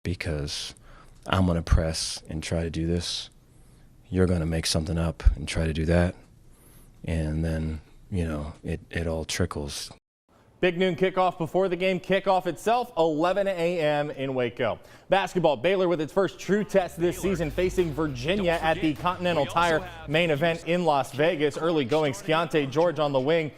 because I'm going to press and try to do this. You're going to make something up and try to do that. And then, it all trickles. Big noon kickoff before the game. Kickoff itself, 11 a.m. in Waco. Basketball, Baylor with its first true test this season, facing Virginia at the Continental Tire main event in Las Vegas. Early going, Skeonte George on the wing.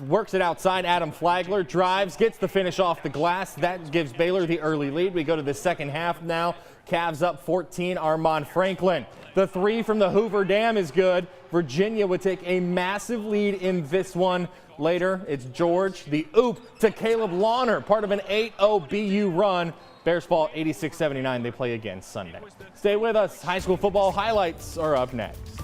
Works it outside. Adam Flagler drives, gets the finish off the glass. That gives Baylor the early lead. We go to the second half now. Cavs up 14. Armand Franklin. The three from the Hoover Dam is good. Virginia would take a massive lead in this one. Later, it's George. The oop to Caleb Lawner, part of an 8-0 BU run. Bears fall 86-79. They play again Sunday. Stay with us. High school football highlights are up next.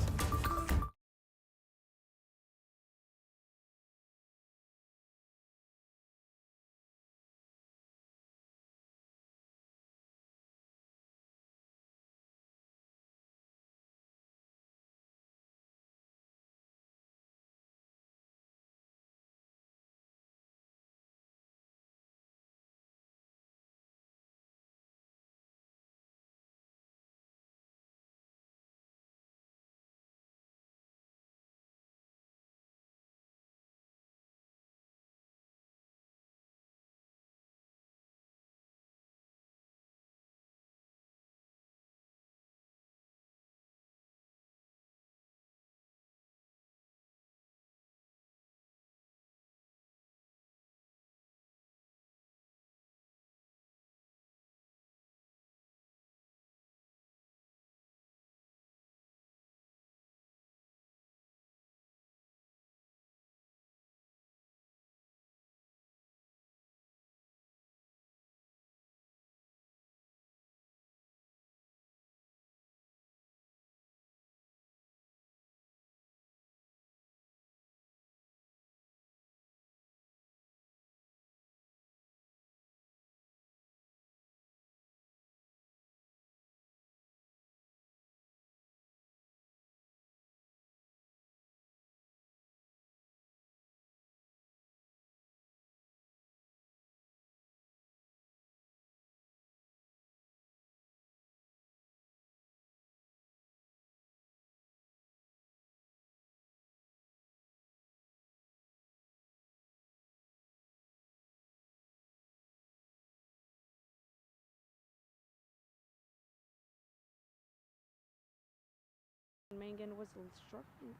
Mangan was instructing.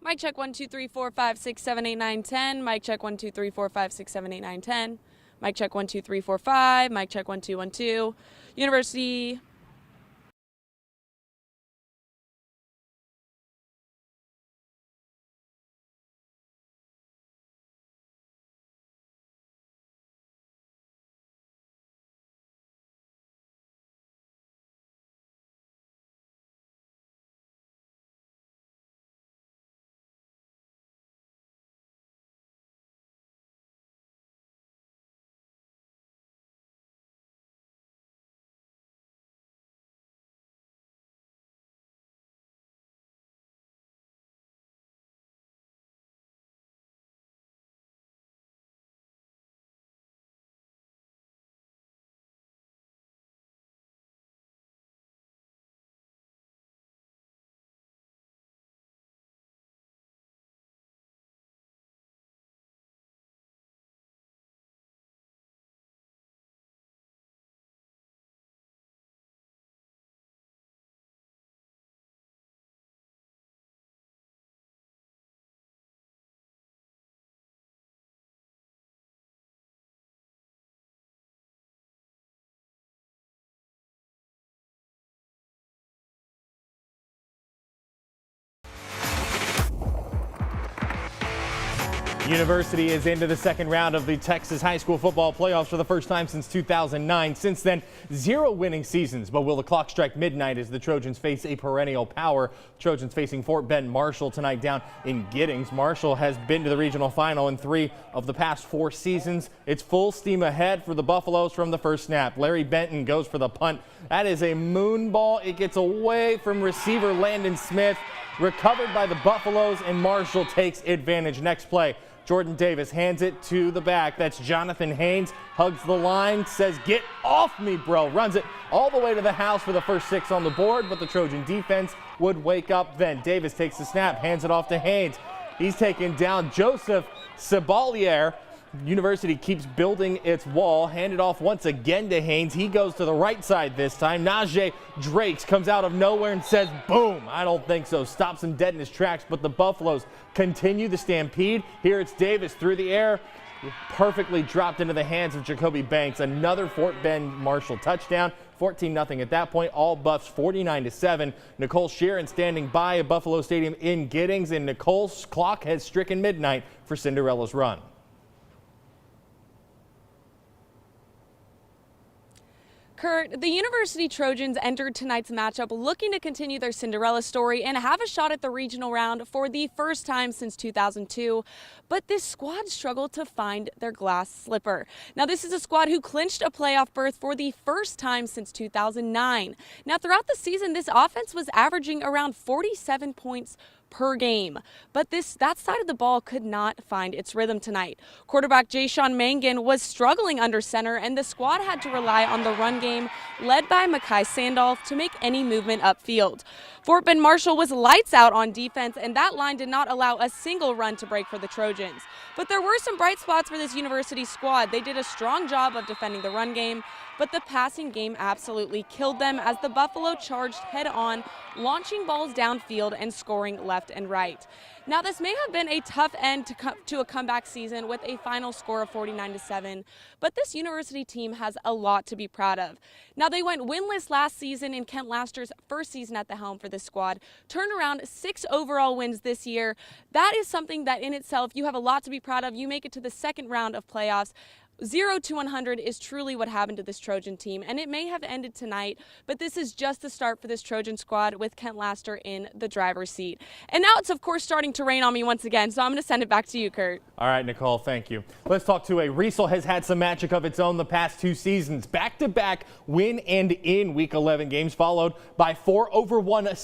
Mic check 1 2 3 4 5 6 7 8 9 10. Mic check 1 2 3 4 5 6 7 8 9 10. Mic check 1 2 3 4 5. Mic check 1 2 1 2. University. University is into the second round of the Texas high school football playoffs for the first time since 2009. Since then, 0 winning seasons. But will the clock strike midnight as the Trojans face a perennial power? Trojans facing Fort Bend Marshall tonight down in Giddings. Marshall has been to the regional final in 3 of the past 4 seasons. It's full steam ahead for the Buffaloes from the first snap. Larry Benton goes for the punt. That is a moon ball. It gets away from receiver Landon Smith. recovered by the Buffaloes, and Marshall takes advantage. Next play, Jordan Davis hands it to the back. That's Jonathan Haynes, hugs the line, says, "Get off me, bro." Runs it all the way to the house for the first 6 on the board, but the Trojan defense would wake up then. Davis takes the snap, hands it off to Haynes. He's taken down. Joseph Sabalier. University keeps building its wall. Handed off once again to Haynes. He goes to the right side this time. Najee Drakes comes out of nowhere and says, boom. I don't think so. Stops him dead in his tracks, but the Buffaloes continue the stampede. Here it's Davis through the air. Perfectly dropped into the hands of Jacoby Banks. Another Fort Bend Marshall touchdown. 14-0 at that point. All Buffs 49-7. Nicole Sheeran standing by at Buffalo Stadium in Giddings, and Nicole's clock has stricken midnight for Cinderella's run. Kurt, the University Trojans entered tonight's matchup looking to continue their Cinderella story and have a shot at the regional round for the first time since 2002. But this squad struggled to find their glass slipper. Now, this is a squad who clinched a playoff berth for the first time since 2009. Now, throughout the season, this offense was averaging around 47 points per game, but that side of the ball could not find its rhythm tonight. Quarterback Jayshon Mangan was struggling under center, and the squad had to rely on the run game led by Makai Sandolph to make any movement upfield. Fort Bend Marshall was lights out on defense, and that line did not allow a single run to break for the Trojans. But there were some bright spots for this University squad. They did a strong job of defending the run game, but the passing game absolutely killed them as the Buffalo charged head on, launching balls downfield and scoring left and right. Now, this may have been a tough end to a comeback season with a final score of 49-7, but this University team has a lot to be proud of. Now, they went winless last season in Kent Laster's first season at the helm for this squad, turned around 6 overall wins this year. That is something that in itself you have a lot to be proud of. You make it to the second round of playoffs. 0-100 is truly what happened to this Trojan team, and it may have ended tonight, but this is just the start for this Trojan squad with Kent Laster in the driver's seat. And now it's, of course, starting to rain on me once again, so I'm going to send it back to you, Kurt. All right, Nicole, thank you. Let's talk to Riesel has had some magic of its own the past 2 seasons. Back-to-back win and in Week 11 games, followed by 4-1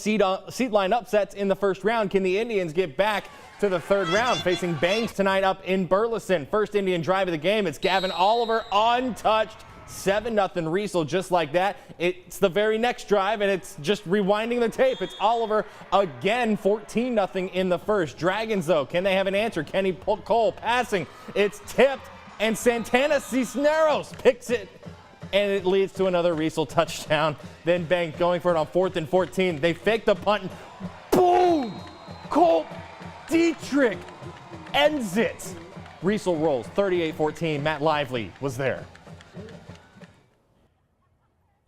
seed line upsets in the first round. Can the Indians get back to the third round, facing Bangs tonight up in Burleson? First Indian drive of the game. It's Gavin Oliver untouched. 7-0 Riesel, just like that. It's the very next drive, and it's just rewinding the tape. It's Oliver again, 14-0 in the first. Dragons, though, can they have an answer? Kenny Cole passing. It's tipped, and Santana Cisneros picks it, and it leads to another Riesel touchdown. Then Banks going for it on 4th and 14. They fake the punt, and boom! Colt Dietrich ends it. Riesel rolls 38-14. Matt Lively was there.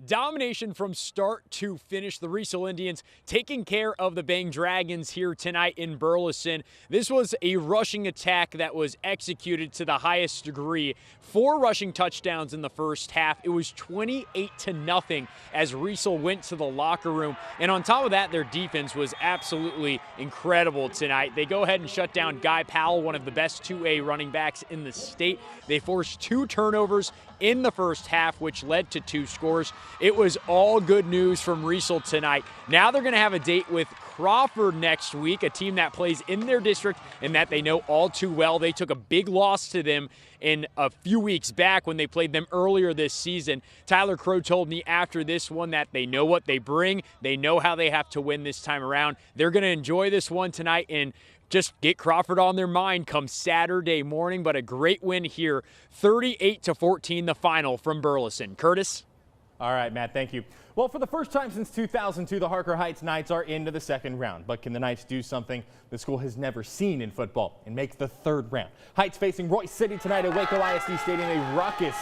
Domination from start to finish. The Riesel Indians taking care of the Bang Dragons here tonight in Burleson. This was a rushing attack that was executed to the highest degree. 4 rushing touchdowns in the first half. It was 28-0 as Riesel went to the locker room. And on top of that, their defense was absolutely incredible tonight. They go ahead and shut down Guy Powell, one of the best 2A running backs in the state. They forced 2 turnovers in the first half, which led to 2 scores. It was all good news from Riesel tonight. Now they're going to have a date with Crawford next week, a team that plays in their district and that they know all too well. They took a big loss to them in a few weeks back when they played them earlier this season. Tyler Crow told me after this one that they know what they bring. They know how they have to win this time around. They're going to enjoy this one tonight and just get Crawford on their mind come Saturday morning. But a great win here, 38-14, the final from Burleson. Curtis? All right, Matt, thank you. Well, for the first time since 2002, the Harker Heights Knights are into the second round. But can the Knights do something the school has never seen in football and make the third round? Heights facing Royce City tonight at Waco ISD Stadium. A ruckus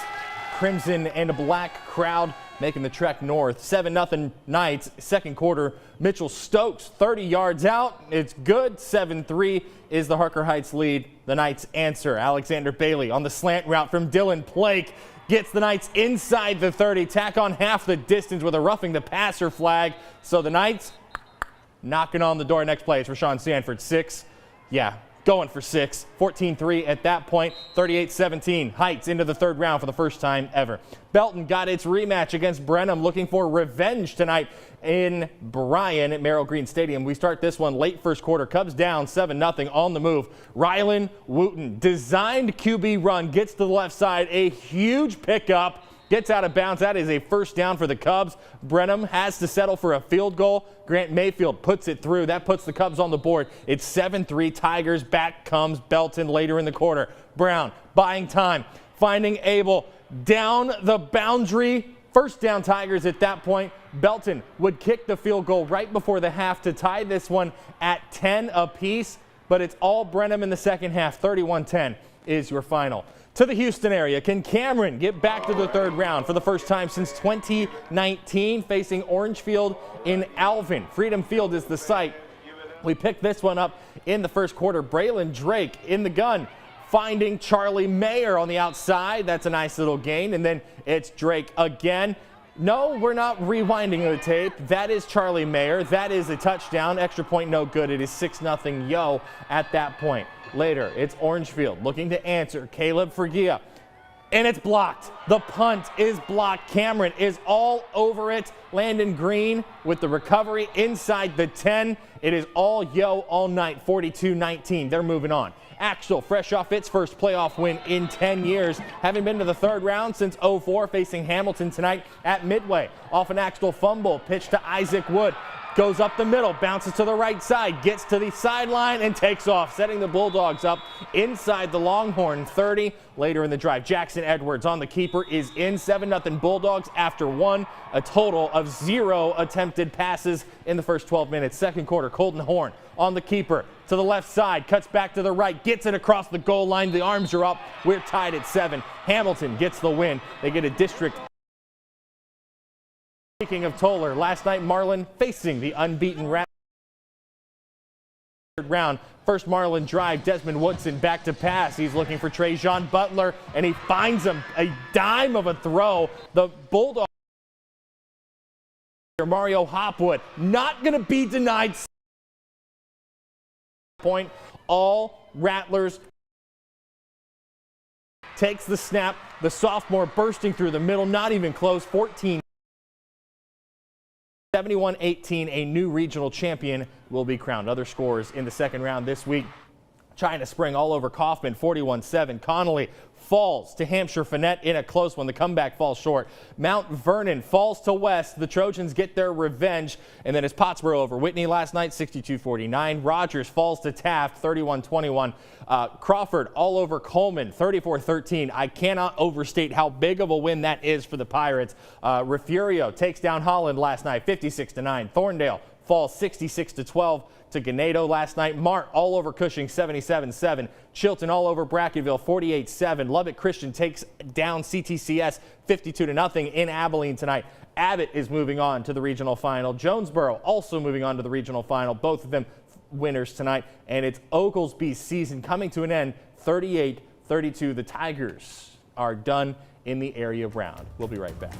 crimson and black crowd making the trek north. 7-0 Knights, second quarter. Mitchell Stokes 30 yards out. It's good. 7-3 is the Harker Heights lead. The Knights answer. Alexander Bailey on the slant route from Dylan Blake gets the Knights inside the 30, tack on half the distance with a roughing the passer flag. So the Knights knocking on the door. Next play is Rashawn Sanford, 6. Yeah, going for 6. 14-3 at that point. 38-17. Heights into the third round for the first time ever. Belton got its rematch against Brenham, looking for revenge tonight in Bryan at Merrill Green Stadium. We start this one late first quarter. Cubs down 7-0 on the move. Rylan Wooten, designed QB run, gets to the left side. A huge pickup. Gets out of bounds. That is a first down for the Cubs. Brenham has to settle for a field goal. Grant Mayfield puts it through. That puts the Cubs on the board. It's 7-3 Tigers. Back comes Belton later in the quarter. Brown buying time, finding Abel down the boundary. First down Tigers at that point. Belton would kick the field goal right before the half to tie this one at 10 apiece. But it's all Brenham in the second half. 31-10 is your final. To the Houston area, can Cameron get back to the third round for the first time since 2019, facing Orangefield in Alvin? Freedom Field is the site. We picked this one up in the first quarter. Braylon Drake in the gun, finding Charlie Mayer on the outside. That's a nice little gain. And then it's Drake again. No, we're not rewinding the tape. That is Charlie Mayer. That is a touchdown. Extra point, no good. It is 6-0 Yo at that point. Later, it's Orangefield looking to answer. Caleb Fergia. And it's blocked. The punt is blocked. Cameron is all over it. Landon Green with the recovery inside the 10. It is all Yo all night. 42-19. They're moving on. Axel, fresh off its first playoff win in 10 years, having been to the third round since 04, facing Hamilton tonight at Midway. Off an Axel fumble, pitch to Isaac Wood. Goes up the middle, bounces to the right side, gets to the sideline and takes off, setting the Bulldogs up inside the Longhorn 30. Later in the drive, Jackson Edwards on the keeper is in. 7-0 Bulldogs after one. A total of 0 attempted passes in the first 12 minutes. Second quarter, Colton Horn on the keeper to the left side, cuts back to the right, gets it across the goal line. The arms are up. We're tied at 7. Hamilton gets the win. They get a district. Speaking of Toller, last night Marlin facing the unbeaten Rattlers. Round. First Marlin drive, Desmond Woodson back to pass. He's looking for Trajan Butler, and he finds him a dime of a throw. The Bulldogs, Mario Hopwood, not going to be denied. Point. All Rattlers. Takes the snap. The sophomore bursting through the middle, not even close. 14. 71-18, a new regional champion will be crowned. Other scores in the second round this week. China Spring all over Kaufman, 41-7. Connolly falls to Hampshire Finette in a close one. The comeback falls short. Mount Vernon falls to West. The Trojans get their revenge. And then it's Pottsboro over Whitney last night, 62-49. Rogers falls to Taft, 31-21. Crawford all over Coleman, 34-13. I cannot overstate how big of a win that is for the Pirates. Refugio takes down Holland last night, 56-9. Thorndale falls 66-12 to Ganado last night. Mart all over Cushing, 77-7. Chilton all over Brackenville, 48-7. Lubbock Christian takes down CTCS 52-0 in Abilene tonight. Abbott is moving on to the regional final. Jonesboro also moving on to the regional final. Both of them winners tonight. And it's Oglesby's season coming to an end, 38-32. The Tigers are done in the area round. We'll be right back.